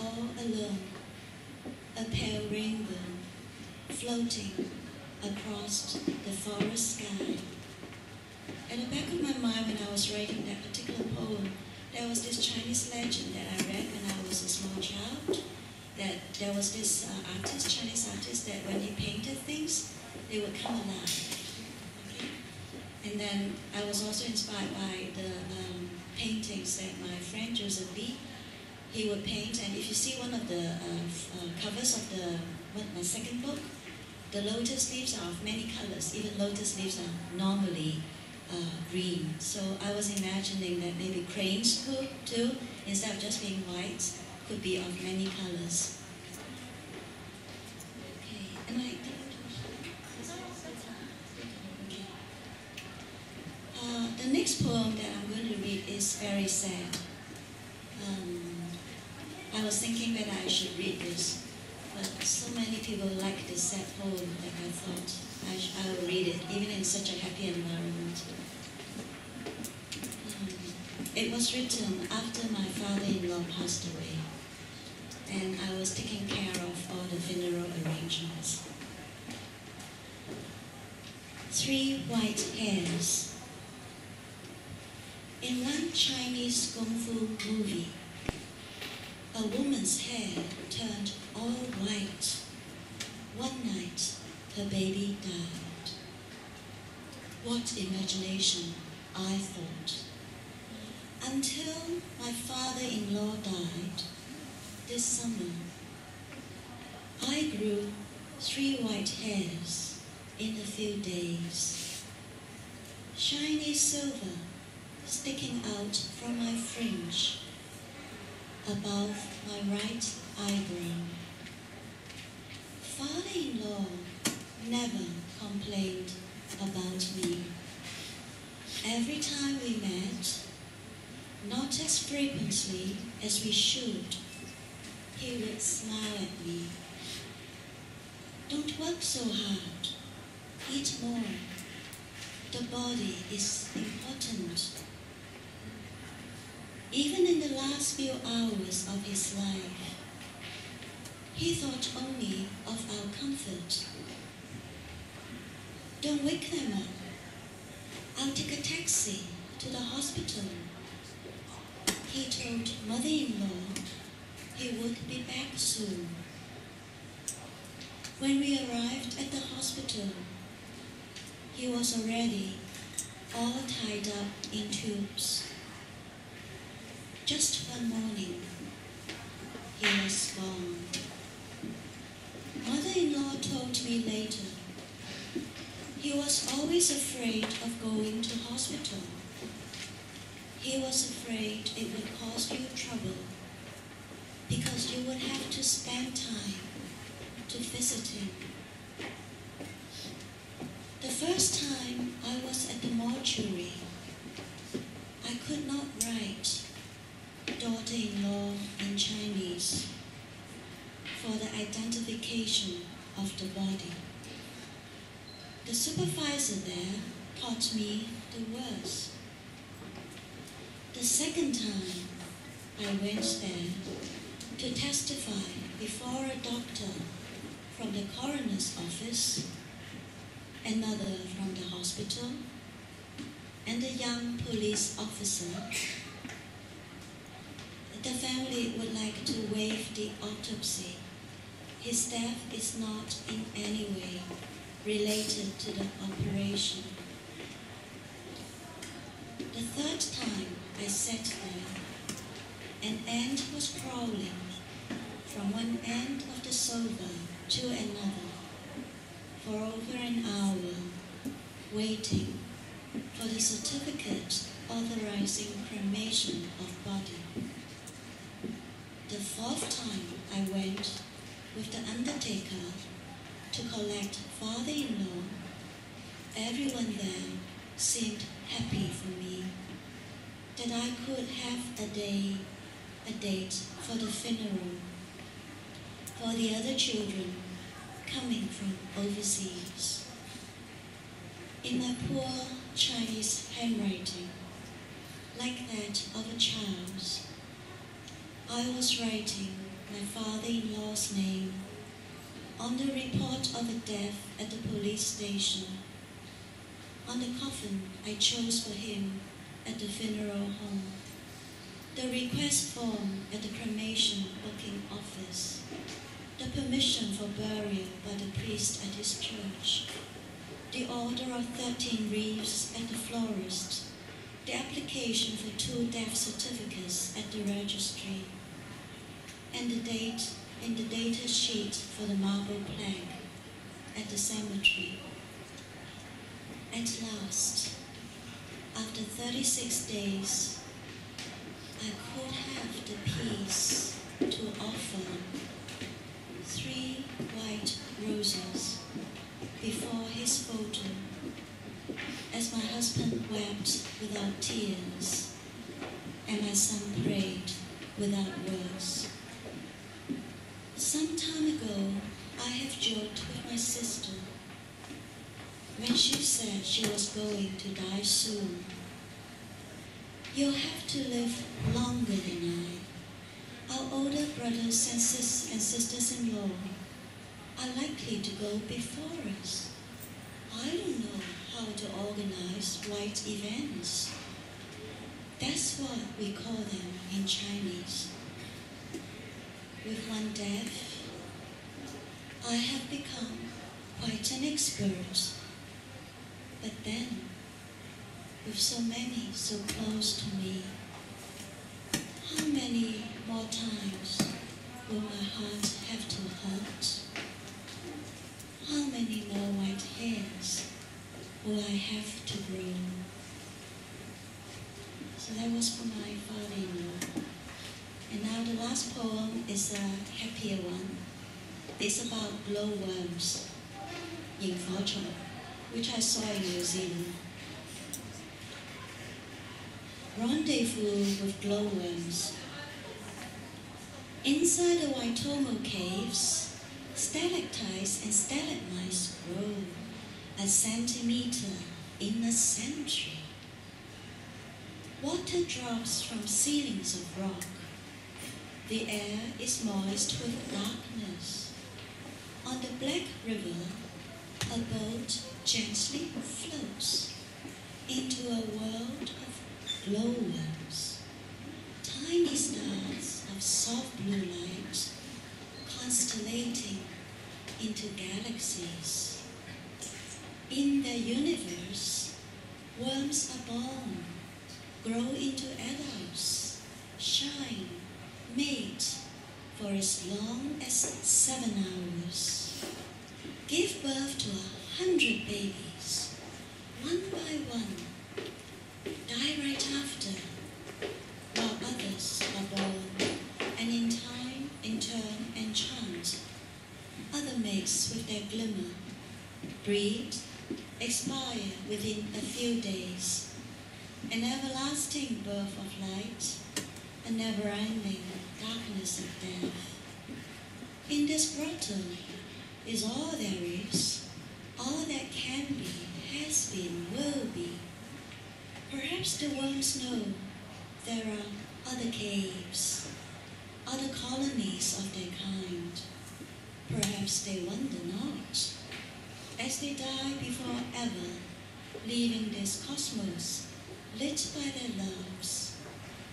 all alone, a pale rainbow floating across the forest sky. At the back of my mind, when I was writing that particular poem, there was this Chinese legend that I read when I was a small child, that there was this artist, Chinese artist, that when he painted things, they would come alive. Okay? And then I was also inspired by the paintings that my friend Joseph Lee, he would paint. And if you see one of the covers of my second book, the lotus leaves are of many colors. Even lotus leaves are normally green. So I was imagining that maybe cranes could too, instead of just being white, could be of many colors. Okay, and okay. The next poem that I'm going to read is very sad. I was thinking that I should read this, but so many people like this sad poem that I thought I will read it, even in such a happy environment. It was written after my father-in-law passed away, and I was taking care of all the funeral arrangements. 3 white hairs. In one Chinese kung fu movie, a woman's hair turned all white. One night, her baby died. What imagination, I thought. Until my father-in-law died this summer, I grew 3 white hairs in a few days. Shiny silver sticking out from my fringe above my right eyebrow. Father-in-law never complained about me. Every time we met, not as frequently as we should, he would smile at me. Don't work so hard. Eat more. The body is important. Even in the last few hours of his life, he thought only of our comfort. Don't wake them up. I'll take a taxi to the hospital. He told mother-in-law he would be back soon. When we arrived at the hospital, he was already all tied up in tubes. Just one morning, he was gone. Mother-in-law told me later, he was always afraid of going to hospital. He was afraid it would cause you trouble because you would have to spend time to visit him. The first time I was at the mortuary, I could not write daughter-in-law in Chinese for the identification of the body. The supervisor there taught me the words. The second time I went there to testify before a doctor from the coroner's office, another from the hospital, and a young police officer, the family would like to waive the autopsy. His death is not in any way related to the operation. The third time I sat there, an ant was crawling from one end of the sofa to another for over an hour, waiting for the certificate authorizing cremation of body. The fourth time I went with the undertaker to collect father-in-law, everyone there seemed happy for me, that I could have a date for the funeral, for the other children coming from overseas. In my poor Chinese handwriting, like that of a child's, I was writing my father-in-law's name on the report of a death at the police station, on the coffin I chose for him at the funeral home, the request form at the cremation booking office, the permission for burial by the priest at his church, the order of 13 wreaths at the florist, the application for 2 death certificates at the registry, and the date in the data sheet for the marble plaque at the cemetery. At last, after 36 days, I could have the peace to offer 3 white roses before his photo, as my husband wept without tears and my son prayed without words. Some time ago, I have joked with my sister when she said she was going to die soon. You'll have to live longer than I. Our older brothers and sisters-in-law are likely to go before us. I don't know how to organize white events. That's what we call them in Chinese. With one death, I have become quite an expert. But then, with so many so close to me, how many more times will my heart have to hurt? How many more white hairs will I have to grow? So that was for my father-in-law. And now the last poem is a happier one. It's about glowworms, Yin Fo Chong, which I saw in New Zealand. Rendezvous with glowworms. Inside the Waitomo caves, stalactites and stalagmites grow a centimeter in a century. Water drops from ceilings of rock. The air is moist with darkness. On the black river, a boat gently floats into a world of glowworms, tiny stars of soft blue light constellating into galaxies. In the universe, worms are born, grow into adults, shine, mate for as long as 7 hours, give birth to 100 babies, one by one, die right after, while others are born, and in time, in turn, enchant. Other mates with their glimmer, breed, expire within a few days, an everlasting birth of light, a never-ending darkness of death. In this grotto is all there is, all that can be, has been, will be. Perhaps the worms know there are other caves, other colonies of their kind. Perhaps they wonder not, as they die before ever, leaving this cosmos lit by their loves.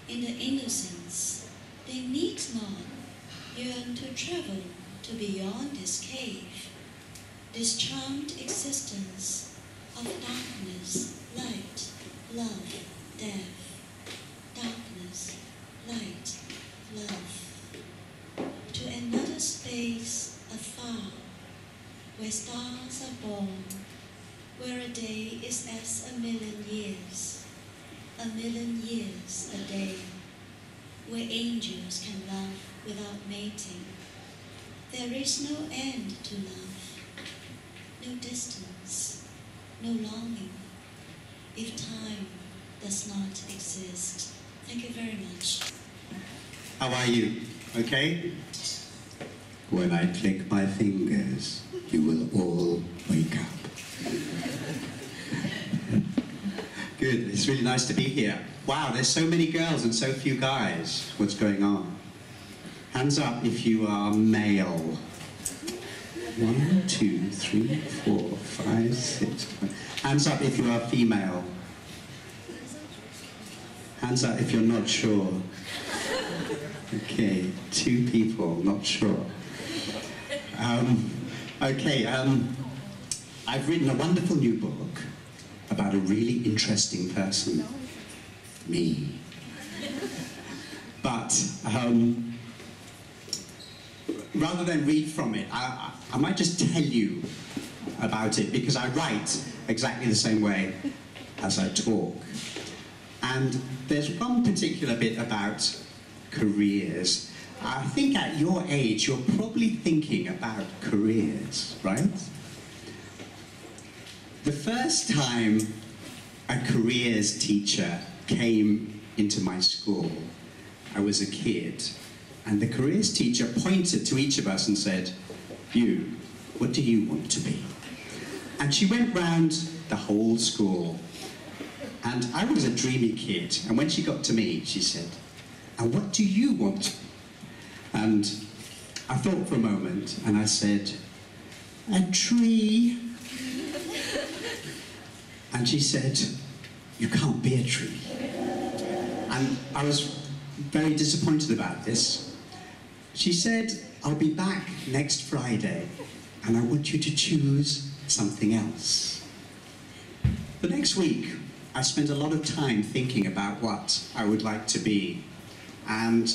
In the innocence, they need not yearn to travel to beyond this cave, this charmed existence of darkness, light, love, death, darkness, light, love, to another space afar, where stars are born, where a day is as 1,000,000 years, 1,000,000 years a day, where angels can love without mating. There is no end to love, no distance, no longing, if time does not exist. Thank you very much. How are you? Okay? When I click my fingers, you will all wake up. Good, it's really nice to be here. Wow, there's so many girls and so few guys. What's going on? Hands up if you are male. 1, 2, 3, 4, 5, 6. Hands up if you are female. Hands up if you're not sure. Okay, 2 people, not sure. I've written a wonderful new book about a really interesting person, me. But rather than read from it, I might just tell you about it, because I write exactly the same way as I talk. And there's one particular bit about careers. I think at your age, you're probably thinking about careers, right? The first time a careers teacher came into my school, I was a kid, and the careers teacher pointed to each of us and said, "You, what do you want to be?" And she went round the whole school, and I was a dreamy kid, and when she got to me, she said, "And what do you want to be?" And I thought for a moment, and I said, "A tree." And she said, "You can't be a tree." And I was very disappointed about this. She said, "I'll be back next Friday, and I want you to choose something else." The next week, I spent a lot of time thinking about what I would like to be. And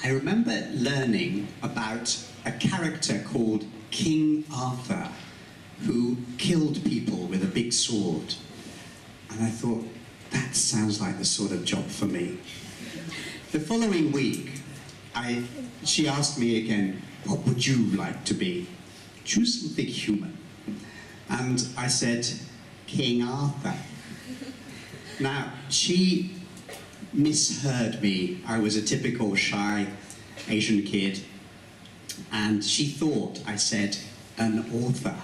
I remember learning about a character called King Arthur, who killed people with a big sword. And I thought, that sounds like the sort of job for me. The following week, she asked me again, "What would you like to be?" Choose something human. And I said, "King Arthur." Now, she misheard me. I was a typical shy Asian kid, and she thought I said, "an author."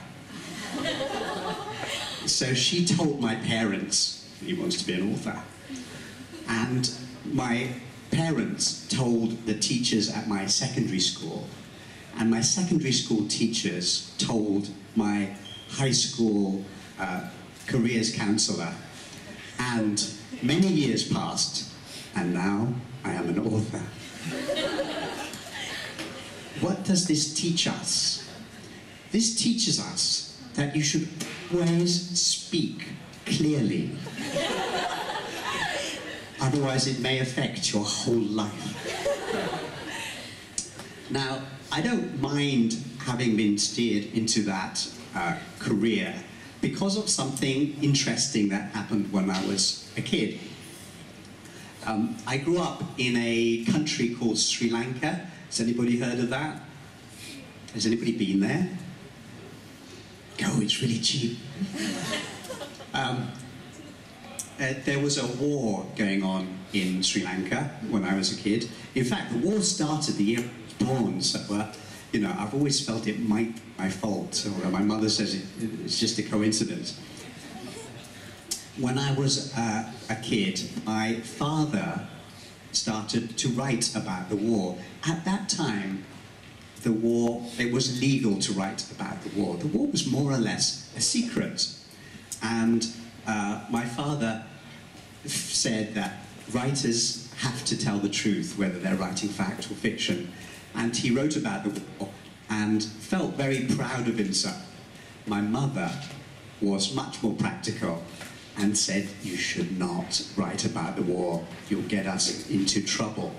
So she told my parents he wants to be an author. And my parents told the teachers at my secondary school, and my secondary school teachers told my high school careers counselor. And many years passed, and now I am an author. What does this teach us? This teaches us that you should always speak clearly. Otherwise, it may affect your whole life. Now, I don't mind having been steered into that career because of something interesting that happened when I was a kid. I grew up in a country called Sri Lanka. Has anybody heard of that? Has anybody been there? Go, it's really cheap. There was a war going on in Sri Lanka when I was a kid. In fact, the war started the year I was born, so I've always felt it might be my fault, or my mother says it's just a coincidence. When I was a kid, my father started to write about the war. At that time, the war, it was legal to write about the war. The war was more or less a secret. And my father said that writers have to tell the truth, whether they're writing fact or fiction. And he wrote about the war and felt very proud of himself. My mother was much more practical and said, "You should not write about the war. You'll get us into trouble."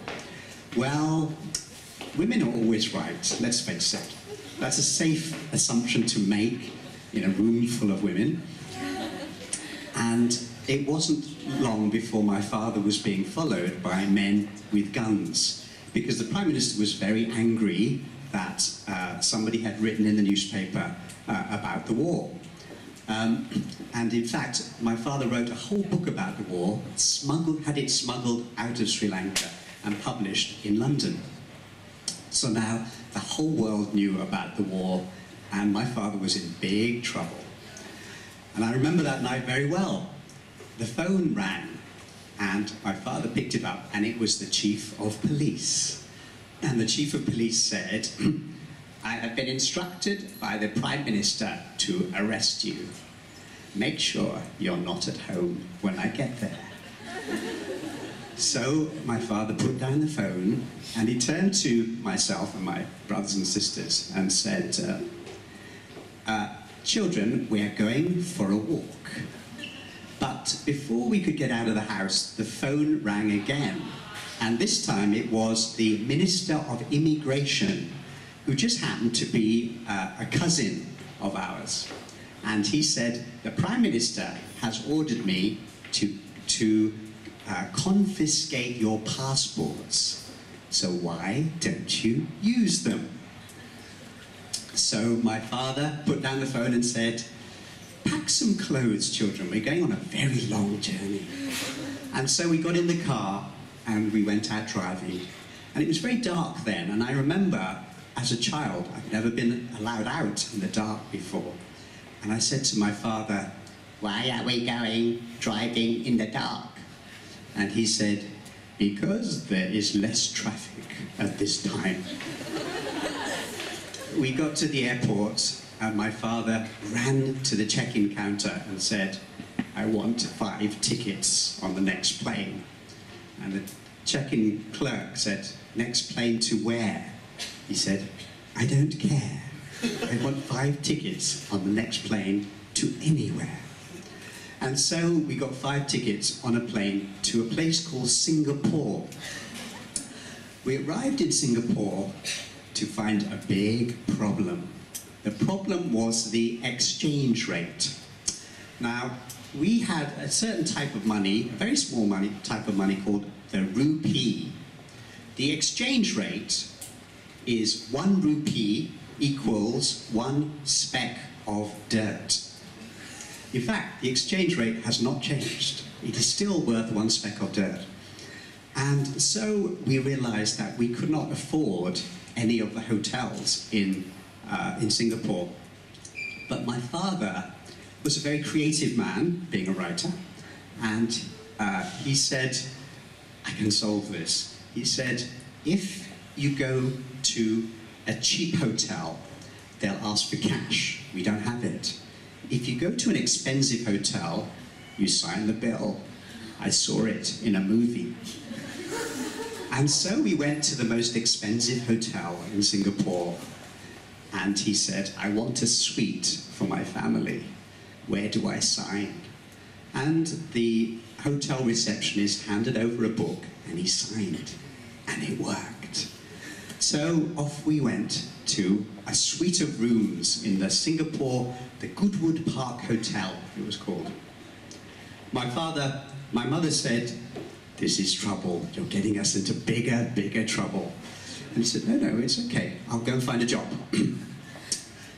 Well, women are always right, let's face it. That's a safe assumption to make in a room full of women. And it wasn't long before my father was being followed by men with guns, because the Prime Minister was very angry that somebody had written in the newspaper about the war. And in fact, my father wrote a whole book about the war, had it smuggled out of Sri Lanka and published in London. So now the whole world knew about the war, and my father was in big trouble. And I remember that night very well. The phone rang, and my father picked it up, and it was the chief of police. And the chief of police said, I have been instructed by the Prime Minister to arrest you. Make sure you're not at home when I get there. So my father put down the phone and he turned to myself and my brothers and sisters and said, children, we are going for a walk. But before we could get out of the house, the phone rang again. And this time it was the Minister of Immigration, who just happened to be a cousin of ours. And he said, the Prime Minister has ordered me to confiscate your passports. So why don't you use them? So my father put down the phone and said, pack some clothes, children. We're going on a very long journey. And so we got in the car and we went out driving. And it was very dark then. And I remember, as a child, I'd never been allowed out in the dark before. And I said to my father, why are we driving in the dark? And he said, because there is less traffic at this time. We got to the airport and my father ran to the check-in counter and said, I want 5 tickets on the next plane. And the check-in clerk said, next plane to where? He said, I don't care. I want 5 tickets on the next plane to anywhere. And so we got 5 tickets on a plane to a place called Singapore. We arrived in Singapore to find a big problem. The problem was the exchange rate. Now, we had a certain type of money, a very small type of money called the rupee. The exchange rate is 1 rupee equals 1 speck of dirt. In fact, the exchange rate has not changed. It is still worth 1 speck of dirt. And so we realized that we could not afford any of the hotels in Singapore. But my father was a very creative man, being a writer, and he said, I can solve this. He said, if you go to a cheap hotel, they'll ask for cash. We don't have it. If you go to an expensive hotel, you sign the bill. I saw it in a movie. And so we went to the most expensive hotel in Singapore, and he said, I want a suite for my family. Where do I sign? And the hotel receptionist handed over a book, and he signed, and it worked. So off we went to a suite of rooms in the Singapore, the Goodwood Park Hotel, it was called. My mother said, this is trouble, you're getting us into bigger trouble. And he said, no, it's okay, I'll go and find a job.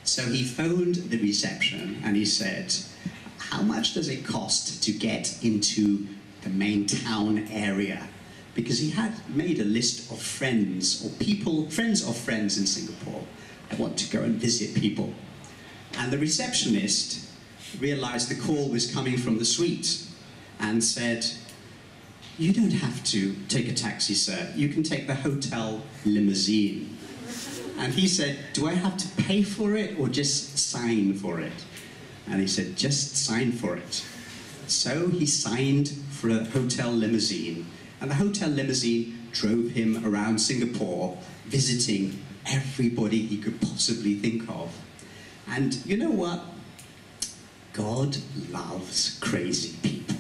So he phoned the reception and he said, how much does it cost to get into the main town area? Because he had made a list of friends or people, friends of friends in Singapore. I want to go and visit people. And the receptionist realized the call was coming from the suite and said, you don't have to take a taxi, sir. You can take the hotel limousine. And he said, do I have to pay for it or just sign for it? And he said, just sign for it. So he signed for a hotel limousine, and the hotel limousine drove him around Singapore, visiting everybody he could possibly think of. And you know what? God loves crazy people.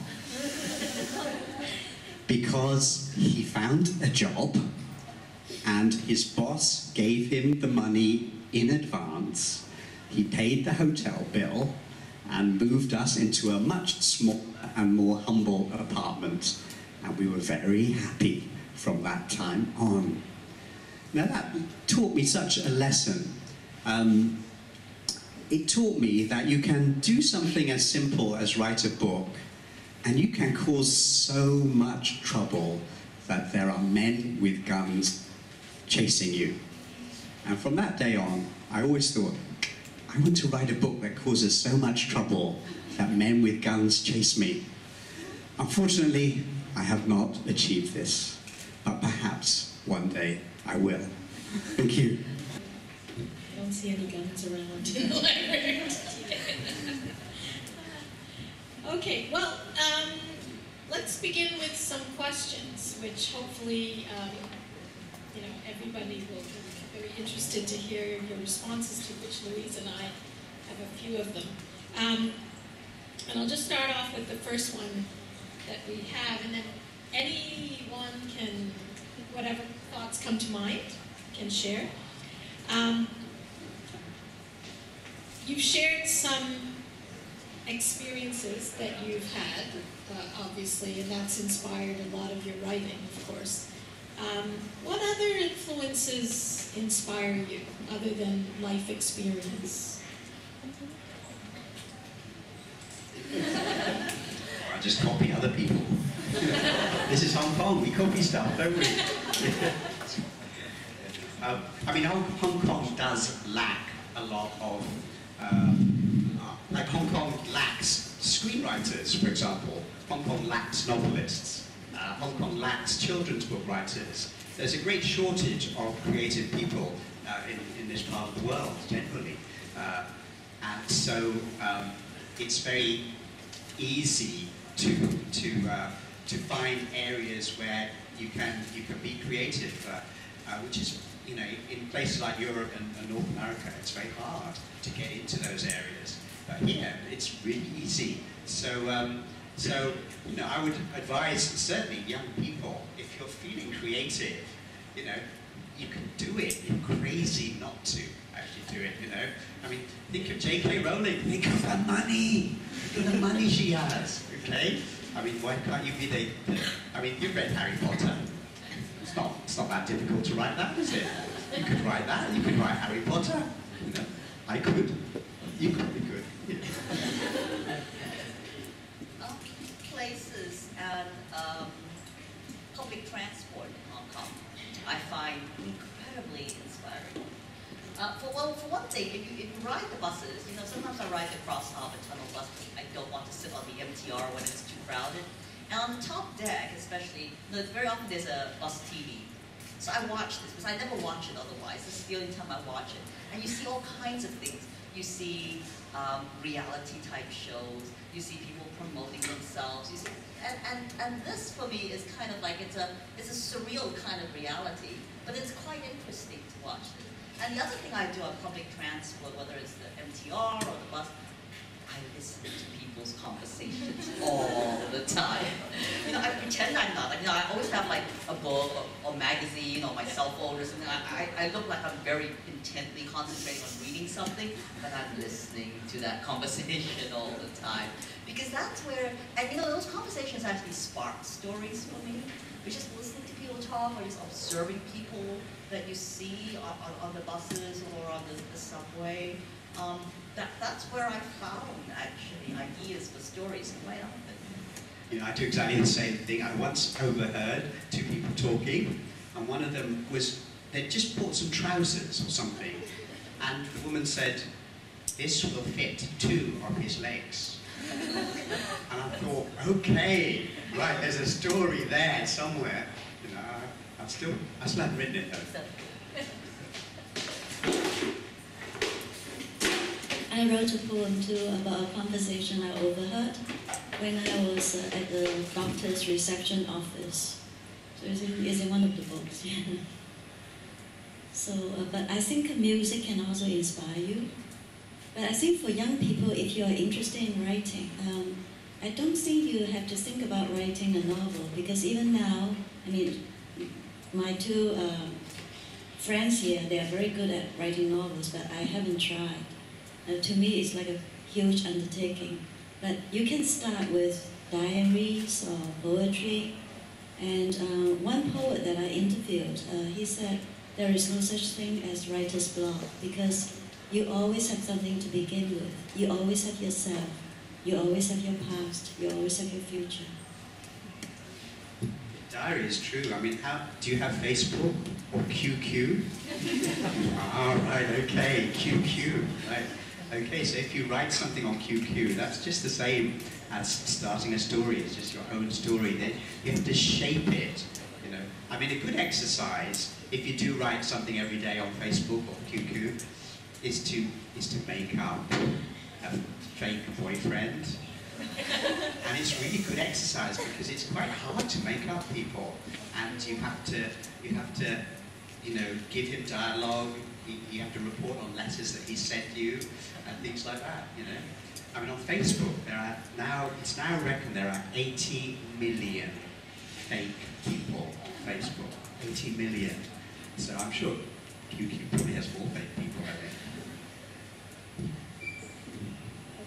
Because he found a job, and his boss gave him the money in advance. He paid the hotel bill and moved us into a much smaller and more humble apartment. And we were very happy from that time on. Now that taught me such a lesson. It taught me that you can do something as simple as write a book, and you can cause so much trouble that there are men with guns chasing you. And from that day on, I always thought, I want to write a book that causes so much trouble that men with guns chase me. Unfortunately, I have not achieved this, but perhaps one day I will. Thank you. I don't see any guns around in the library. Okay, well, let's begin with some questions, which hopefully, you know, everybody will be very interested to hear your responses to, which Louise and I have a few of them. And I'll just start off with the first one that we have, and then anyone can, whatever thoughts come to mind, can share. You've shared some experiences that you've had, obviously, and that's inspired a lot of your writing, of course. What other influences inspire you, other than life experience? I just copy other people. This is Hong Kong, we copy stuff, don't we? I mean, Hong Kong does lack a lot of, like Hong Kong lacks screenwriters, for example. Hong Kong lacks novelists. Hong Kong lacks children's book writers. There's a great shortage of creative people in this part of the world, generally. And so it's very easy to find areas where you can be creative, which is, you know, in places like Europe and North America, it's very hard to get into those areas. But here, it's really easy. So you know, I would advise certainly young people, if you're feeling creative, you know, you can do it. You're crazy not to actually do it. You know, I mean, think of J.K. Rowling. Think of the money. Think of the money she has. Okay. I mean, why can't you be the I mean, you've read Harry Potter. It's not that difficult to write that, is it? You could write that. You could write Harry Potter. You know, I could. You probably could. Yeah. Places and public transport in Hong Kong, I find incredibly inspiring. For one thing, if you ride the buses, you know, sometimes I ride the cross-harbor tunnel bus because I don't want to sit on the MTR when it's too crowded. And on the top deck, especially, you know, very often there's a bus TV. So I watch this because I never watch it otherwise. This is the only time I watch it. And you see all kinds of things. You see reality type shows. You see people promoting themselves. You see, and this for me is kind of like it's a surreal kind of reality, but it's quite interesting to watch it. And the other thing I do on public transport, whether it's the MTR or the bus, I listen to people's conversations all the time. You know, I pretend I'm not. You know, I always have like a book or magazine or my cell phone or something. I look like I'm very intently concentrating on reading something, but I'm listening to that conversation all the time. Because that's where, and you know, those conversations actually spark stories for me. We're just listening to people talk or just observing people that you see on the buses or on the subway. That's where I found, actually, ideas for stories quite often. You know, I do exactly the same thing. I once overheard two people talking, and one of them was, they'd just bought some trousers or something, and the woman said, "This will fit 2 of his legs." And I thought, okay, right, there's a story there somewhere. You know, I still haven't written it though. I wrote a poem too about a conversation I overheard when I was at the doctor's reception office. So it's in one of the books. Yeah. So, but I think music can also inspire you. But I think for young people, if you are interested in writing, I don't think you have to think about writing a novel, because even now, I mean, my two friends here, they are very good at writing novels, but I haven't tried. To me, it's like a huge undertaking. But you can start with diaries or poetry. And one poet that I interviewed, he said, there is no such thing as writer's block, because you always have something to begin with. You always have yourself. You always have your past. You always have your future. Diary is true. I mean, do you have Facebook or QQ? Ah, right, okay, QQ, right. Okay, so if you write something on QQ, that's just the same as starting a story. It's just your own story. Then you have to shape it, you know. I mean, a good exercise, if you do write something every day on Facebook or QQ, is to make up a fake boyfriend. And it's really good exercise because it's quite hard to make up people, and you have to give him dialogue. You have to report on letters that he sent you and things like that. I mean, on Facebook it's now reckoned there are 80 million fake people on Facebook. 80 million. So I'm sure QQ probably has more fake people, I think.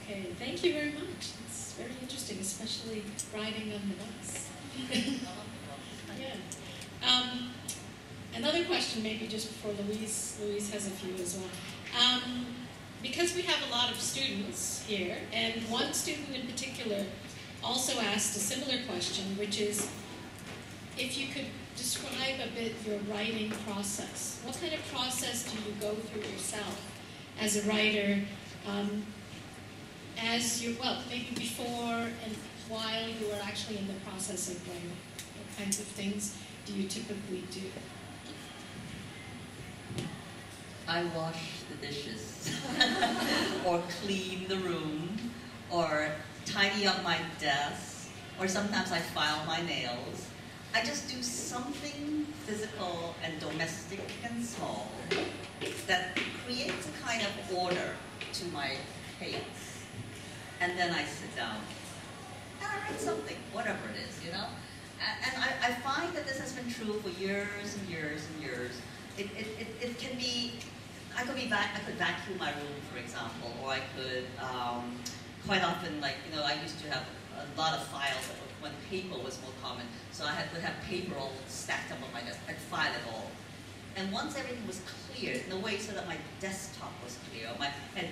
Okay, thank you very much. It's very interesting, especially riding on the bus. Yeah. Another question, maybe just before Louise. Louise has a few as well. Because we have a lot of students here, and one student in particular also asked a similar question, which is, if you could describe a bit your writing process. What kind of process do you go through yourself as a writer, maybe before and while you are actually in the process of writing? What kinds of things do you typically do? I wash the dishes, or clean the room, or tidy up my desk, or sometimes I file my nails. I just do something physical and domestic and small that creates a kind of order to my pace. And then I sit down and I write something, whatever it is, And I find that this has been true for years and years and years. It can be, I could vacuum my room, for example, or I could, quite often, I used to have a lot of files when paper was more common, so I would have paper all stacked up on my desk. I'd file it all. And once everything was cleared in a way so that my desktop was clear, and